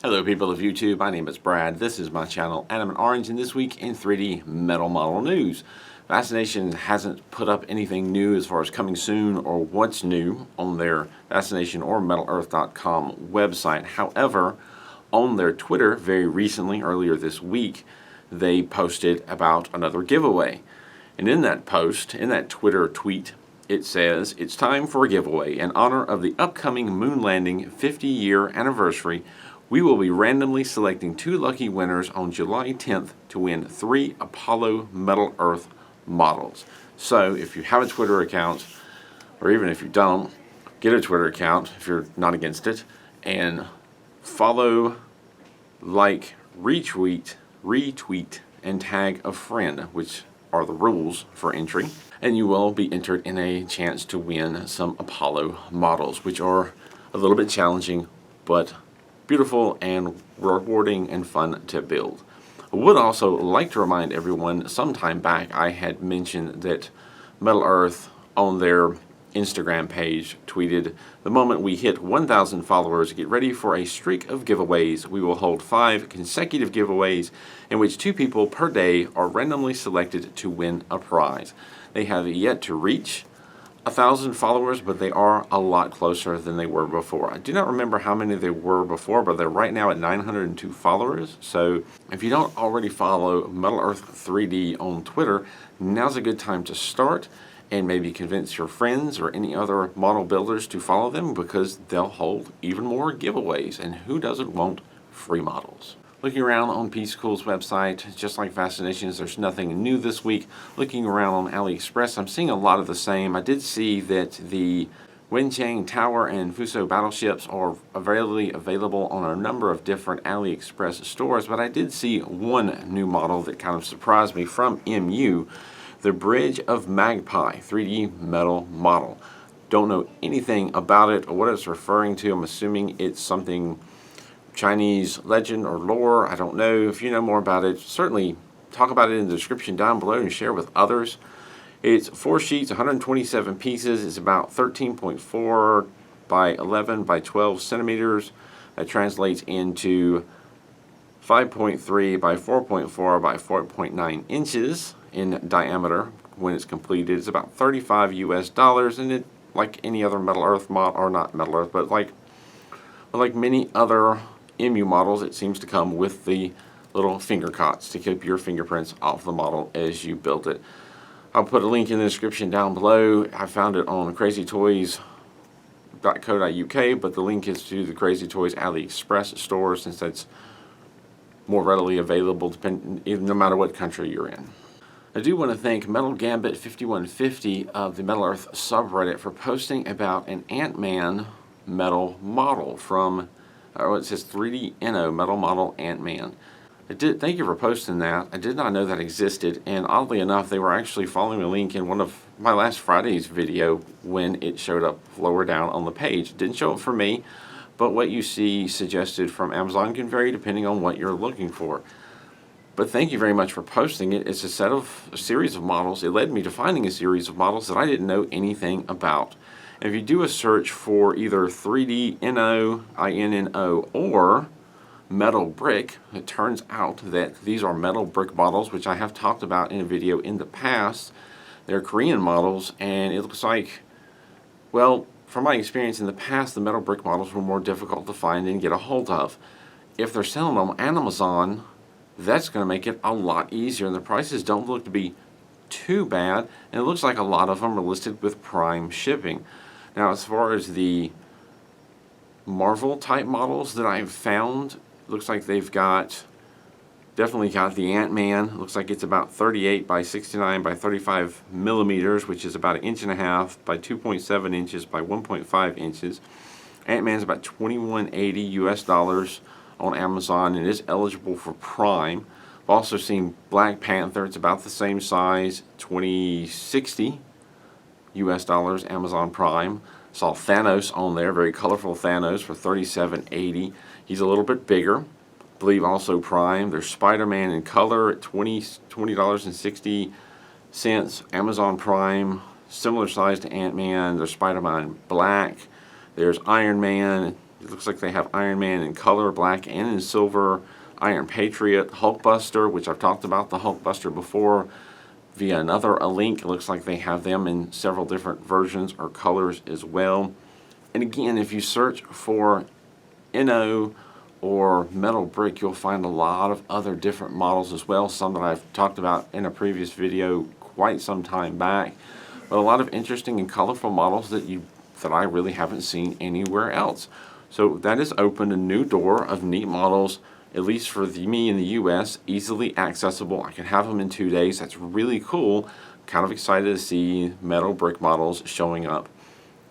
Hello people of YouTube, my name is Brad, this is my channel AntMan Orange, and this week in 3D metal model news. Fascination hasn't put up anything new as far as coming soon or what's new on their Fascination or MetalEarth.com website. However, on their Twitter very recently, earlier this week, they posted about another giveaway. And in that post, in that Twitter tweet, it says, "It's time for a giveaway. In honor of the upcoming moon landing 50-year anniversary, we will be randomly selecting 2 lucky winners on July 10th to win 3 Apollo Metal Earth models." So if you have a Twitter account, or even if you don't, get a Twitter account if you're not against it, and follow, like, retweet, and tag a friend, which are the rules for entry, and you will be entered in a chance to win some Apollo models, which are a little bit challenging, but beautiful and rewarding and fun to build. I would also like to remind everyone, sometime back I had mentioned that Metal Earth on their Instagram page tweeted, "The moment we hit 1,000 followers, get ready for a streak of giveaways. We will hold 5 consecutive giveaways in which 2 people per day are randomly selected to win a prize." They have yet to reach 1,000 followers, but they are a lot closer than they were before. I do not remember how many they were before, but they're right now at 902 followers. So if you don't already follow Metal Earth 3D on Twitter, now's a good time to start and maybe convince your friends or any other model builders to follow them, because they'll hold even more giveaways, and who doesn't want free models? Looking around on Peace Cool's website, just like Fascinations, there's nothing new this week. Looking around on Aliexpress, I'm seeing a lot of the same. I did see that the Wenchang Tower and Fuso battleships are available on a number of different Aliexpress stores, but I did see one new model that kind of surprised me from MU, the Bridge of Magpie 3D metal model. Don't know anything about it or what it's referring to. I'm assuming it's something Chinese legend or lore. I don't know. If you know more about it, certainly talk about it in the description down below and share with others. It's 4 sheets, 127 pieces. It's about 13.4 by 11 by 12 centimeters. That translates into 5.3 by 4.4 by 4.9 inches in diameter. When it's completed, it's about $35 US, and it, like any other Metal Earth mod, or not Metal Earth, but like many other MU models, it seems to come with the little finger cots to keep your fingerprints off the model as you build it. I'll put a link in the description down below. I found it on crazytoys.co.uk, but the link is to the Crazy Toys AliExpress store, since that's more readily available no matter what country you're in. I do want to thank Metal Gambit 5150 of the Metal Earth subreddit for posting about an AntMan metal model from, it says 3D Inno metal model AntMan. Thank you for posting that. I did not know that existed, and oddly enough, they were actually following a link in one of my last Friday's video when it showed up lower down on the page. It didn't show up for me, but what you see suggested from Amazon can vary depending on what you're looking for. But thank you very much for posting it. It's a series of models. It led me to finding a series of models that I didn't know anything about. And if you do a search for either 3D Inno, INNO, or metal brick, it turns out that these are metal brick models, which I have talked about in a video in the past. They're Korean models, and it looks like, well, from my experience in the past, the metal brick models were more difficult to find and get a hold of. If they're selling them on Amazon, that's going to make it a lot easier, and the prices don't look to be too bad, and it looks like a lot of them are listed with Prime shipping. Now, as far as the Marvel type models that I've found, looks like they've definitely got the AntMan. Looks like it's about 38 by 69 by 35 millimeters, which is about 1.5 inches by 2.7 inches by 1.5 inches. AntMan's about $21.80 US on Amazon and is eligible for Prime. I've also seen Black Panther. It's about the same size, $20.60 US, Amazon Prime. Saw Thanos on there, very colorful Thanos, for $37.80. He's a little bit bigger. I believe also Prime. There's Spider-Man in color at $20.60. Amazon Prime, similar size to Ant-Man. There's Spider-Man Black. There's Iron Man It looks like they have Iron Man in color, black and in silver, Iron Patriot, Hulkbuster, which I've talked about the Hulkbuster before via another a link. It looks like they have them in several different versions or colors as well. And again, if you search for NO or metal brick, you'll find a lot of other different models as well, some that I've talked about in a previous video quite some time back, but a lot of interesting and colorful models that I really haven't seen anywhere else. So that has opened a new door of neat models, at least for me in the US, easily accessible. I can have them in 2 days. That's really cool. Kind of excited to see metal brick models showing up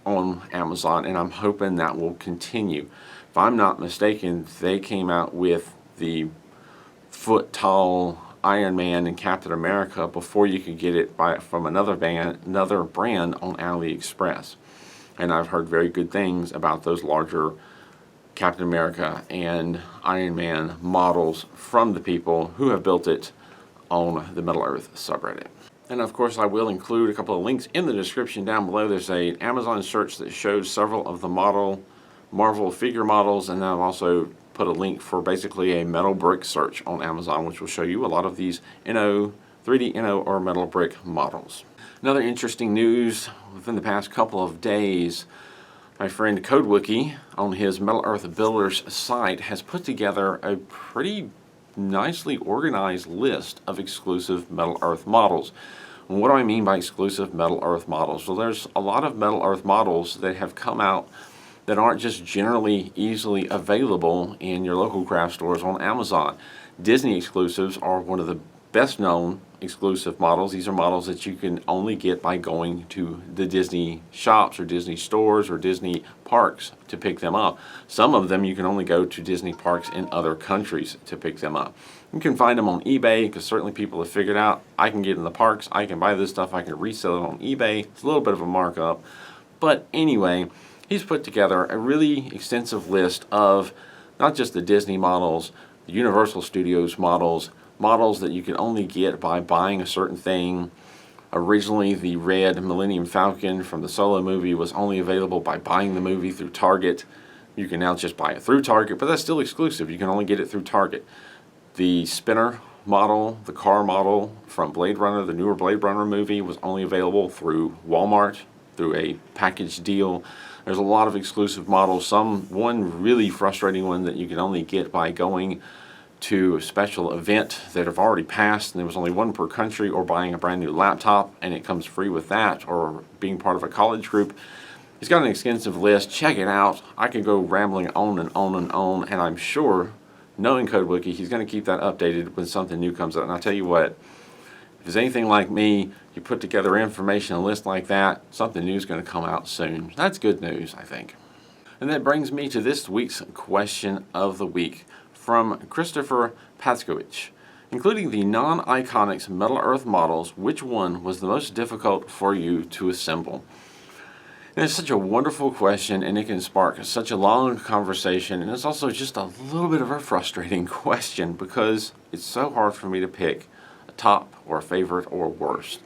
on Amazon, and I'm hoping that will continue. If I'm not mistaken, they came out with the foot-tall Iron Man and Captain America before you could get it from another brand on Aliexpress. And I've heard very good things about those larger Captain America and Iron Man models from the people who have built it on the Middle Earth subreddit. And of course, I will include a couple of links in the description down below. There's an Amazon search that shows several of the Marvel figure models, and then I've also put a link for basically a metal brick search on Amazon, which will show you a lot of these 3D NO or metal brick models. Another interesting news within the past couple of days, my friend CodeWiki on his Metal Earth Builders site has put together a pretty nicely organized list of exclusive Metal Earth models. And what do I mean by exclusive Metal Earth models? Well, there's a lot of Metal Earth models that have come out that aren't just generally easily available in your local craft stores on Amazon. Disney exclusives are one of the best known exclusive models. These are models that you can only get by going to the Disney shops or Disney stores or Disney parks to pick them up. Some of them you can only go to Disney parks in other countries to pick them up. You can find them on eBay, because certainly people have figured out I can get in the parks, I can buy this stuff, I can resell it on eBay. It's a little bit of a markup. But anyway, he's put together a really extensive list of not just the Disney models, the Universal Studios models that you can only get by buying a certain thing. Originally, the red Millennium Falcon from the Solo movie was only available by buying the movie through Target. You can now just buy it through Target, but that's still exclusive. You can only get it through Target. The spinner model, the car model from Blade Runner, the newer Blade Runner movie, was only available through Walmart, through a package deal. There's a lot of exclusive models. One really frustrating one that you can only get by going to a special event that have already passed, and there was only one per country, or buying a brand new laptop and it comes free with that, or being part of a college group. He's got an extensive list. Check it out. I could go rambling on and on and on, and I'm sure, knowing CodeWiki, he's going to keep that updated when something new comes out. And I'll tell you what, if it's anything like me, you put together information, a list like that, something new is going to come out soon. That's good news, I think. And that brings me to this week's question of the week from Christopher Patskowicz. Including the non-Iconics Metal Earth models, which one was the most difficult for you to assemble? And it's such a wonderful question, and it can spark such a long conversation, and it's also just a little bit of a frustrating question because it's so hard for me to pick a top or a favorite or worst.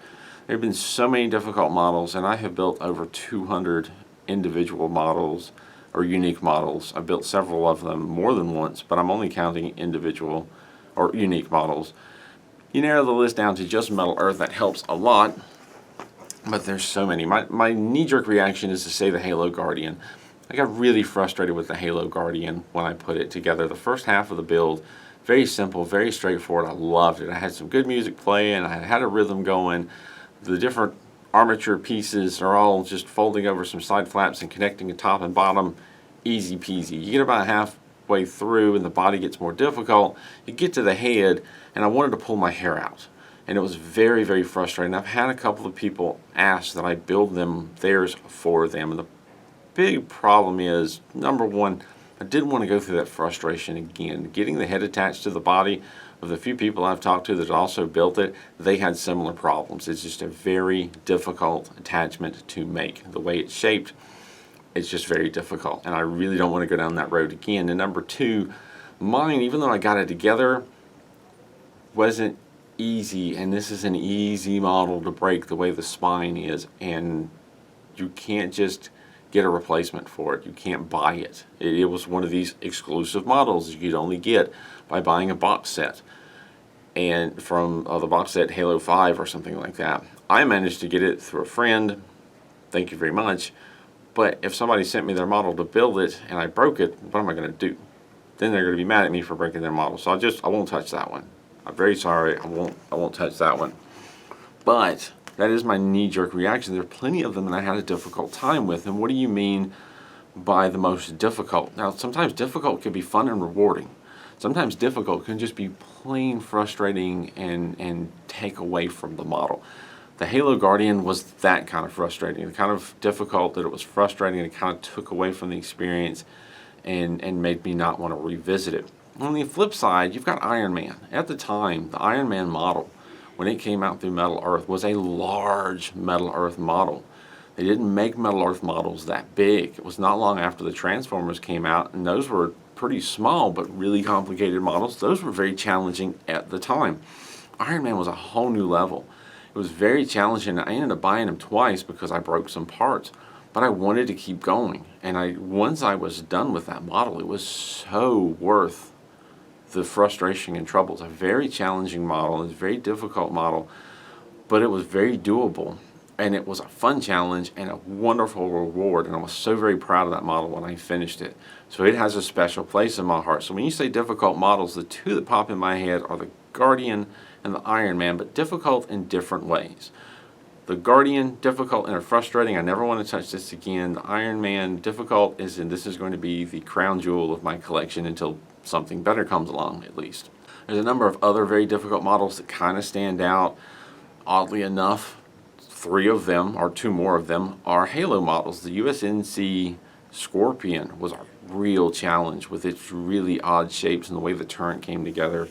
There have been so many difficult models, and I have built over 200 individual models or unique models. I've built several of them more than once, but I'm only counting individual or unique models. You narrow the list down to just Metal Earth, that helps a lot, but there's so many. My knee-jerk reaction is to say the Halo Guardian. I got really frustrated with the Halo Guardian when I put it together. The first half of the build, very simple, very straightforward. I loved it. I had some good music playing, I had a rhythm going. The different armature pieces are all just folding over some side flaps and connecting the top and bottom. Easy peasy. You get about halfway through and the body gets more difficult. You get to the head, and I wanted to pull my hair out. And it was very, very frustrating. I've had a couple of people ask that I build them theirs for them. And the big problem is, number one, I didn't want to go through that frustration again. Getting the head attached to the body, of the few people I've talked to that also built it, they had similar problems. It's just a very difficult attachment to make. The way it's shaped, it's just very difficult, and I really don't want to go down that road again. And number two, mine, even though I got it together, wasn't easy, and this is an easy model to break the way the spine is, and you can't just get a replacement for it. You can't buy it. It was one of these exclusive models you could only get by buying a box set. And from the box set Halo 5 or something like that. I managed to get it through a friend. Thank you very much. But if somebody sent me their model to build it and I broke it, what am I going to do? Then they're going to be mad at me for breaking their model. So I won't touch that one. I'm very sorry. I won't touch that one. But that is my knee-jerk reaction. There are plenty of them that I had a difficult time with. And what do you mean by the most difficult? Now, sometimes difficult can be fun and rewarding. Sometimes difficult can just be plain frustrating and take away from the model. The Halo Guardian was that kind of frustrating, the kind of difficult that it was frustrating and it kind of took away from the experience and made me not want to revisit it. On the flip side, you've got Iron Man. At the time, the Iron Man model, when it came out through Metal Earth, was a large Metal Earth model. They didn't make Metal Earth models that big. It was not long after the Transformers came out, and those were pretty small but really complicated models. Those were very challenging at the time. Iron Man was a whole new level. It was very challenging. I ended up buying them twice because I broke some parts, but I wanted to keep going. And once I was done with that model, it was so worth the frustration and trouble. It's a very challenging model. It's a very difficult model, but it was very doable. And it was a fun challenge and a wonderful reward, and I was so very proud of that model when I finished it. So it has a special place in my heart. So when you say difficult models, the two that pop in my head are the Guardian and the Iron Man, but difficult in different ways. The Guardian, difficult and frustrating. I never want to touch this again. The Iron Man, difficult as in this is going to be the crown jewel of my collection until something better comes along, at least. There's a number of other very difficult models that kind of stand out. Oddly enough, 3 of them, or 2 more of them, are Halo models. The USNC Scorpion was a real challenge with its really odd shapes and the way the turret came together.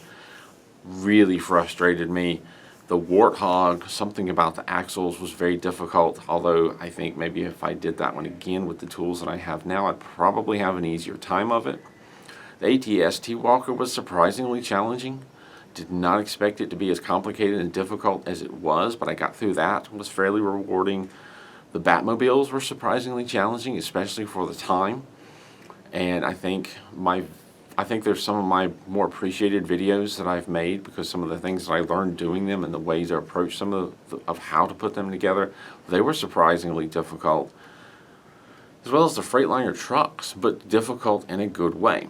Really frustrated me. The Warthog, something about the axles was very difficult, although I think maybe if I did that one again with the tools that I have now, I'd probably have an easier time of it. The AT-ST Walker was surprisingly challenging. Did not expect it to be as complicated and difficult as it was, but I got through that. It was fairly rewarding. The Batmobiles were surprisingly challenging, especially for the time. And I think there's some of my more appreciated videos that I've made because some of the things that I learned doing them and the ways to approach some of how to put them together, they were surprisingly difficult. As well as the Freightliner trucks, but difficult in a good way.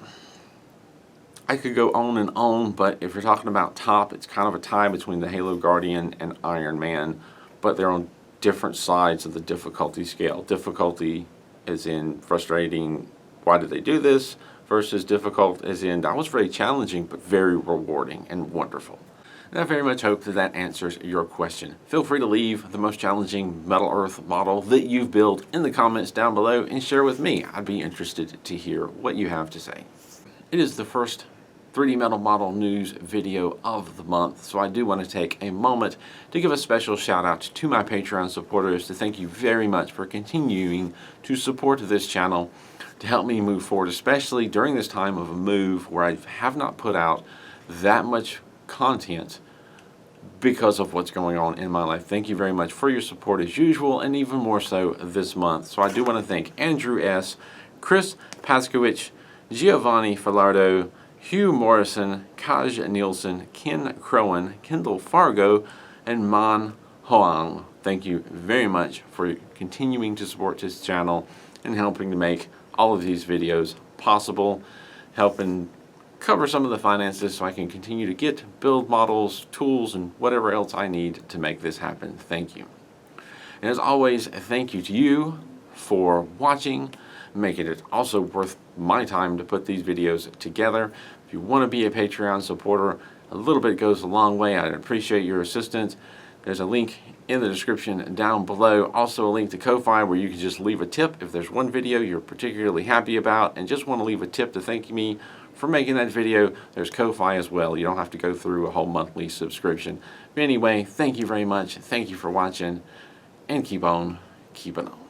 I could go on and on, but if you're talking about top, it's kind of a tie between the Halo Guardian and Iron Man, but they're on different sides of the difficulty scale. Difficulty as in frustrating, why did they do this, versus difficult as in that was very challenging but very rewarding and wonderful. And I very much hope that that answers your question. Feel free to leave the most challenging Metal Earth model that you've built in the comments down below and share with me. I'd be interested to hear what you have to say. It is the first 3D Metal Model News video of the month, so I do want to take a moment to give a special shout out to my Patreon supporters to thank you very much for continuing to support this channel to help me move forward, especially during this time of a move where I have not put out that much content because of what's going on in my life. Thank you very much for your support as usual, and even more so this month. So I do want to thank Andrew S., Chris Paskowicz, Giovanni Filardo, Hugh Morrison, Kaj Nielsen, Ken Crowan, Kendall Fargo, and Man Hoang. Thank you very much for continuing to support this channel and helping to make all of these videos possible, helping cover some of the finances so I can continue to build models, tools, and whatever else I need to make this happen. Thank you. And as always, thank you to you for watching, making it also worth my time to put these videos together. If you want to be a Patreon supporter, a little bit goes a long way. I'd appreciate your assistance. There's a link in the description down below. Also a link to Ko-Fi where you can just leave a tip if there's one video you're particularly happy about and just want to leave a tip to thank me for making that video. There's Ko-Fi as well. You don't have to go through a whole monthly subscription. But anyway, thank you very much. Thank you for watching, and keep on keeping on.